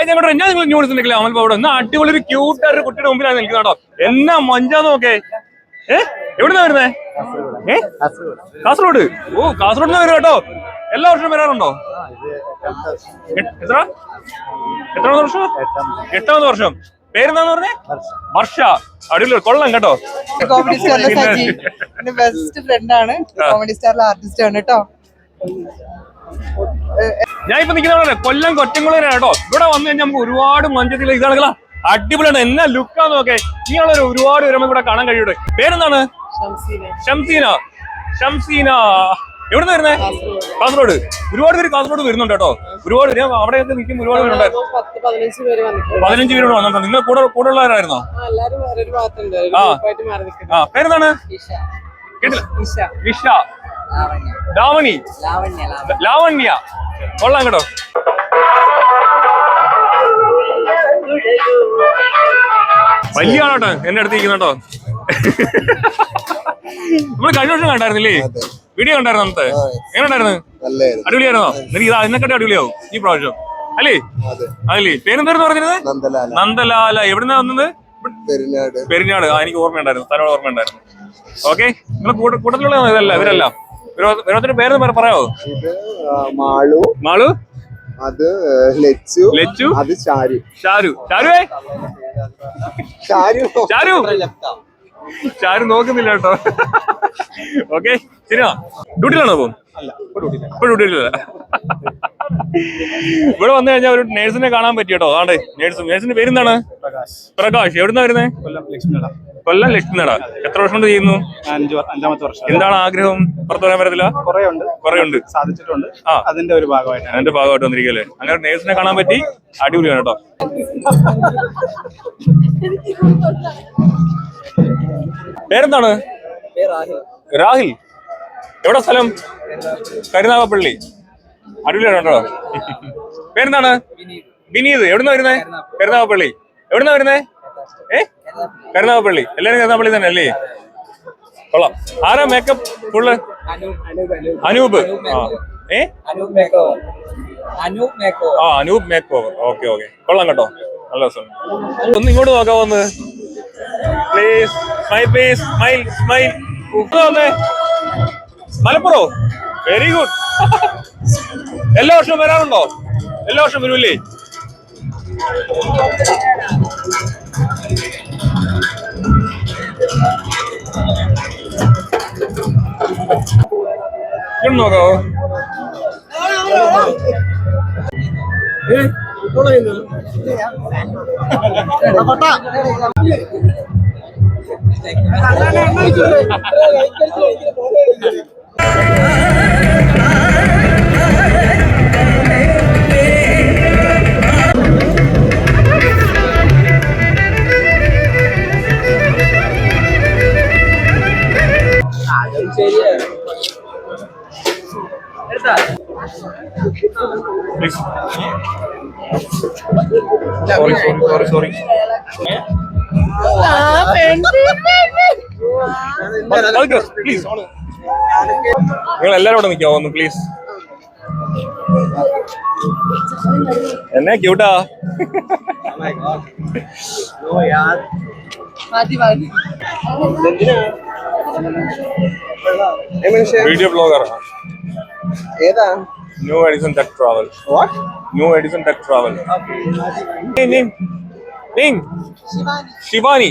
ഞങ്ങളുടെ ഞാൻ നിങ്ങൾ ന്യൂസ് ഉണ്ടെങ്കിലേ അമൽ അവിടെ എന്നാ അടിപൊളി ഒരു ക്യൂട്ടായിട്ട് കുട്ടിയുടെ മുമ്പിലാണ് നിൽക്കുന്നത് കേട്ടോ. എന്നാ മഞ്ചാന്ന് നോക്കേ. എവിടുന്നാ വരുന്നേ? കാസർഗോഡ്. ഓ, കാസർഗോഡ് നിന്ന് വരും കേട്ടോ. എല്ലാ വർഷവും വരാറുണ്ടോ? എത്രാമത്തെ വർഷം? 8ാമത്തെ വർഷം. പേരെന്താന്ന് പറഞ്ഞേ? വർഷ. അടിപൊളി, കൊള്ളാം കേട്ടോ. കോമഡി സ്റ്റാറിലെ സജി എന്റെ ബെസ്റ്റ് ഫ്രണ്ട് ആണ്. കോമഡി സ്റ്റാറിലെ ആർട്ടിസ്റ്റ് ആണ് കേട്ടോ. ഞാൻ ഇപ്പൊ നിൽക്കുന്ന കൊല്ലം കൊറ്റംകുളരാണ് കേട്ടോ. ഇവിടെ വന്നു കഴിഞ്ഞാൽ നമുക്ക് ഒരുപാട് മഞ്ചത്തിൽ ഇതാണെങ്കിലാ അടിപൊളിയാണ്. എന്നാ ലുക്കാന്ന് നോക്കേ. ഇയാളൊരു ഒരുപാട് വരുമ്പോൾ ഇവിടെ കാണാൻ കഴിയൂടെ. പേരെന്താണ്? ഷംസീന. ഷംസീന എവിടുന്ന് വരുന്നേ? കാസർഗോഡ്. ഒരുപാട് പേര് കാസർഗോഡ് വരുന്നുണ്ട് കേട്ടോ. ഒരുപാട് പേര് അവിടെയൊക്കെ നിൽക്കും. ഒരുപാട് പേരുണ്ടായിരുന്നു. 15 പേര് വന്നിട്ടുണ്ട്. നിങ്ങൾ കൂടെ ഉള്ളവരായിരുന്നോ? പേരെന്താണ്? കേട്ടില്ല. നിഷ. ലാവണി. ലാവണ്യ. കൊള്ളാം കേട്ടോ. വലിയ ആളോട്ടോ എന്നെ അടുത്തിരിക്കുന്നുണ്ടോ. നമ്മള് കഴിഞ്ഞ വർഷം കണ്ടായിരുന്നില്ലേ? വീഡിയോ കണ്ടായിരുന്നു അന്നത്തെ. എങ്ങനെ ഉണ്ടായിരുന്നു? അടിപൊളിയായിരുന്നോ? എനിക്ക് അതിനെക്കാട്ടി അടിപൊളിയാവും ഈ പ്രാവശ്യം അല്ലേ? അതല്ലേ. പേരെന്തായിരുന്നു പറഞ്ഞിരുന്നത്? നന്ദലാല. എവിടുന്നാ വന്നത്? പെരിഞ്ഞാട്. എനിക്ക് ഓർമ്മയുണ്ടായിരുന്നു, സ്ഥലം ഓർമ്മയുണ്ടായിരുന്നു. ഓക്കെ, നിങ്ങൾ കൂട്ടത്തിലുള്ള ഇവരല്ല. ഓരോരുത്തരുടെ പേര് പറയാവോ? മാളു. അത് ലച്ചു. അത് ഷാരു. ഷാരു നോക്കുന്നില്ല കേട്ടോ. ഓക്കെ, ശരിയാ. ഡ്യൂട്ടിയിലാണോ പോകും? ഇപ്പൊ ഡ്യൂട്ടിയില്ല. ഇവിടെ വന്നു കഴിഞ്ഞാൽ ഒരു നേഴ്സിനെ കാണാൻ പറ്റി കേട്ടോ. ആണ്ടേ നേഴ്സിന്റെ പേരെന്താണ്? പ്രകാശ്. എവിടുന്നാ വരുന്നേ? കൊല്ലം ലക്ഷ്മിനട. എത്ര വർഷം കൊണ്ട് ചെയ്യുന്നു? 5ാമത്തെ വർഷം. എന്താണ് ആഗ്രഹം? പുറത്തു പറയാൻ പറ്റത്തില്ല. കുറെ ഉണ്ട്, സാധിച്ചിട്ടുണ്ട്. അതിന്റെ ഒരു ഭാഗമായിട്ട് വന്നിരിക്കല്ലേ. അങ്ങനെ നേഴ്സിനെ കാണാൻ പറ്റി. അടിപൊളിയാണ് കേട്ടോ. പേരെന്താണ്? രാഹിൽ. എവിടെ സ്ഥലം? കരുനാഗപ്പള്ളി. അടിപൊളിയാണ് കേട്ടോ. പേരെന്താണ്? വിനീത്. എവിടുന്നാ വരുന്നേ? കരുനാഗപ്പള്ളി. എവിടുന്നാ വരുന്നേ? കരുനാഗപ്പള്ളി. എല്ലാരും കരുനാഗപ്പള്ളി തന്നെ അല്ലേ? കൊള്ളാം. ആരാ makeup full? Anoop. Anoop makeover. Okay. കൊള്ളാം കേട്ടോ. നല്ല രസം. ഒന്ന് ഇങ്ങോട്ട് നോക്കാൻ വന്ന് പ്ലീസ്. സ്മൈൽ. മലപ്പുറോ? Very good. എല്ലാ വർഷവും വരാറുണ്ടോ? എല്ലാ വർഷം വരൂല്ലേ? നോക്കാവോ? സോറി. പ്ലീസ് നിങ്ങൾ എല്ലാരും ഇവിടെ നിൽക്കാവോ ഒന്ന് പ്ലീസ്? എന്നെ ക്യൂട്ടാ. Video blogger. ഏതാ? New Edison tech travel. New Edison tech travel. Shivani.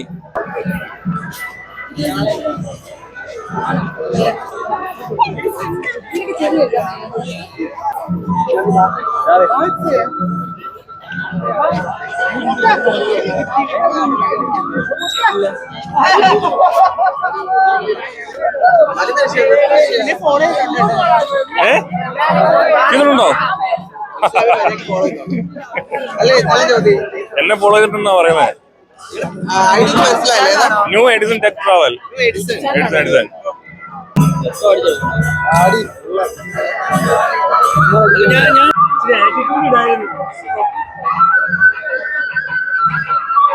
ഇതുണ്ടോ? എന്നെ ഫോളോ ചെയ്തിട്ടുണ്ടെന്നാ പറയുന്നത്. New Edison tech travel. Edison.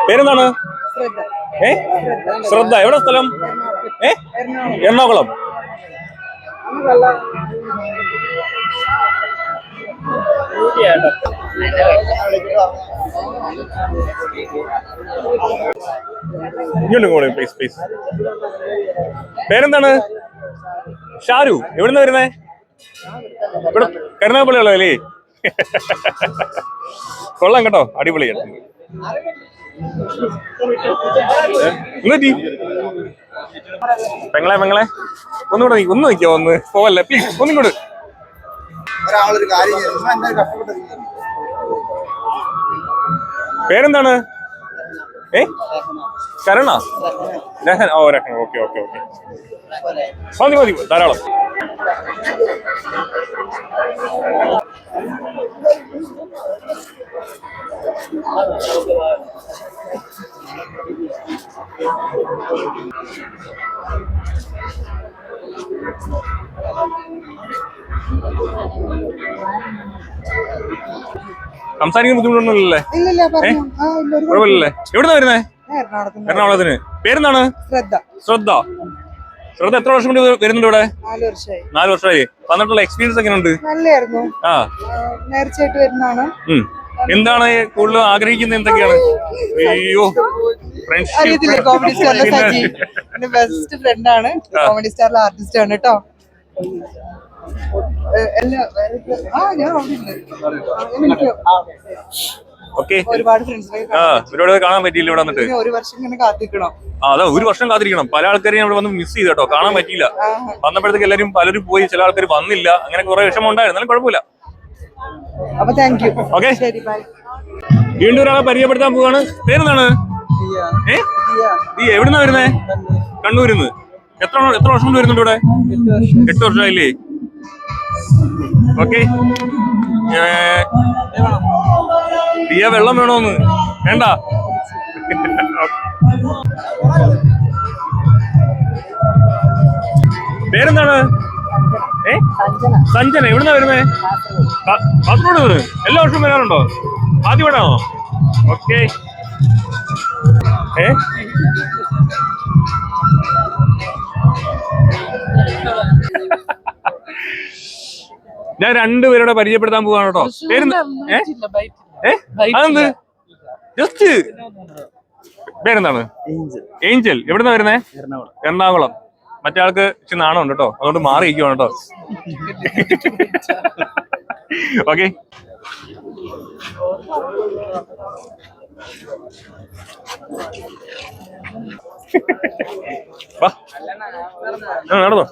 പേരെന്താണ്? ശ്രദ്ധ. എവിടെ സ്ഥലം? എറണാകുളം. ഇങ്ങോട്ട് കൂടെ പ്ലീസ് പ്ലീസ്. പേരെന്താണ്? ഷാരു. എവിടുന്ന വരുന്നേ? ഇവിടെ കരുനാഗപ്പള്ളിയുള്ള അല്ലേ? കൊള്ളാം കേട്ടോ, അടിപൊളിയാണ്. പെങ്ങളെ പെങ്ങളെ ഒന്നുകൂടെ ഒന്ന് നിൽക്കോ, ഒന്ന് പോവല്ലേ പ്ലീസ്, ഒന്നിങ്ങോട്ട്. പേരെന്താണ്? കരണ? രഹൻ. ഓ രഹൻ. Okay okay okay. മതി മതി, ധാരാളം. സംസാരിക്കാൻ ബുദ്ധിമുട്ടൊന്നുമില്ലല്ലേ? കുഴപ്പമില്ലല്ലേ? എവിടുന്നാ വരുന്നേ? എറണാകുളത്തിന്. പേരെന്താണ്? ശ്രദ്ധ. ശ്രദ്ധ എത്ര വർഷം കൊണ്ട് വരുന്നുണ്ട് ഇവിടെ? 4 വർഷമായി. വന്നിട്ടുള്ള എക്സ്പീരിയൻസ് എങ്ങനെയുണ്ട്? നല്ലായിരുന്നു. ആ, നേർച്ചയായിട്ട് വരുന്നതാണ്. എന്താണ് കൂടുതൽ ആഗ്രഹിക്കുന്നത്? എന്തൊക്കെയാണ്? അയ്യോ, അറിയത്തില്ല. കോമഡി സ്റ്റാറിലെ സജി എന്റെ ബെസ്റ്റ് ഫ്രണ്ട് ആണ്. കോമഡി സ്റ്റാറിലെ ആർട്ടിസ്റ്റ് ആണ് കേട്ടോ. ഒരുപാട് ഫ്രണ്ട്സിനെ ഒരുപാട് കാണാൻ പറ്റിയില്ല ഇവിടെ വന്നിട്ട്. ഒരു വർഷം ഇങ്ങനെ കാത്തിക്കണം. അതാ, ഒരു വർഷം കാത്തിരിക്കണം. പല ആൾക്കാരെയും ഇവിടെ വന്ന് മിസ് ചെയ്ത് കേട്ടോ, കാണാൻ പറ്റിയില്ല. വന്നപ്പോഴത്തേക്ക് പലരും പോയി, ചില ആൾക്കാർ വന്നില്ല. അങ്ങനെ കുറെ വിഷമം ഉണ്ടായിരുന്നാലും കുഴപ്പമില്ല. അപ്പൊ താങ്ക് യു. ഓക്കെ, ശരി, ബൈ. വീണ്ടും ഒരാളെ പരിചയപ്പെടുത്താൻ പോവാണ്. പേരെന്താണ്? എവിടുന്നാ വരുന്നേ? കണ്ണൂരിന്ന്. എത്ര വർഷം കൊണ്ട് വരുന്നുണ്ട് ഇവിടെ? 8 വർഷമായില്ലേ? ഓക്കെ. ദിയ, വെള്ളം വേണോന്ന്? വേണ്ട. പേരെന്താണ്? സഞ്ജന. എവിടുന്നാ വരുന്നേ? കാസർഗോഡ് നിന്ന്. എല്ലാ വർഷവും വരാറുണ്ടോ? ആദ്യമായിട്ടാണോ? ഓക്കെ. ഞാൻ രണ്ടുപേരോടെ പരിചയപ്പെടുത്താൻ പോവാണ് കേട്ടോ. അതെന്ത്? ജസ്റ്റ് പേരെന്താണ്? ഏഞ്ചൽ. എവിടുന്നാ വരുന്നേ? എറണാകുളം. മറ്റേ ആൾക്ക് ഇച്ചിരി നാണമുണ്ട് കേട്ടോ, അതുകൊണ്ട് മാറിയിരിക്കുവാണ് കേട്ടോ. ഓക്കെ. നടന്നോ?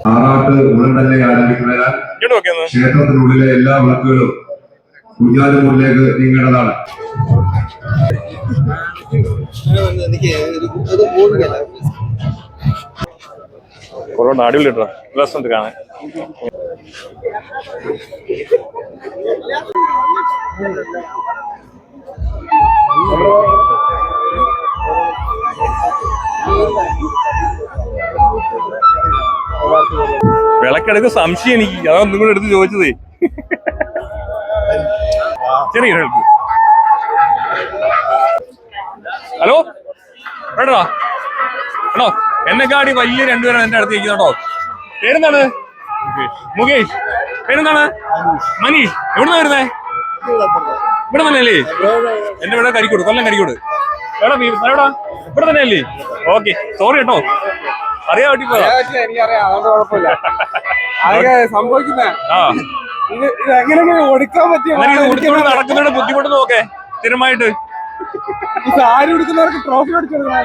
ആറാട്ട് ഉടൻ തന്നെ ആരംഭിക്കുന്നതിനാൽ ക്ഷേത്രത്തിനുള്ളിലെ എല്ലാ വിളക്കുകളും കുഞ്ഞാലുമൂരിലേക്ക് നീങ്ങേണ്ടതാണ്. കൊറോണ അടിപൊളി കേട്ടോ, രസമുണ്ട് കാണാൻ. വിളക്കെടുക്ക സംശയം എനിക്ക്, അതാ ഒന്നും കൂടെ എടുത്ത് ചോദിച്ചതേ. ചെറിയ ഹെൽപ്പ്. ഹലോ കേട്ടോ, കേട്ടോ എന്നെക്കാടി വലിയ രണ്ടുപേരാണ് എന്റെ അടുത്ത് ഇരിക്കുന്നുണ്ടോ. പേരെന്താണ്? മുകേഷ്. പേരെന്താണ്? മനീഷ്. എവിടുന്നാ വരുന്നേ? ഇവിടെ തന്നെ അല്ലേ? എന്റെ ഇവിടെ കരിക്കോട്, കൊല്ലം കരിക്കോട്. എവിടാ? ഇവിടെ തന്നെ അല്ലേ? ഓക്കെ, സോറി കേട്ടോ, അറിയാൻ വേണ്ടി പോയാ. നടക്കുന്നതിന്റെ ബുദ്ധിമുട്ട് നോക്കേ സ്ഥിരമായിട്ട്. ആരും എടുക്കുന്നവർക്ക് ട്രോഫി അടിച്ചു കൊടുക്കണം.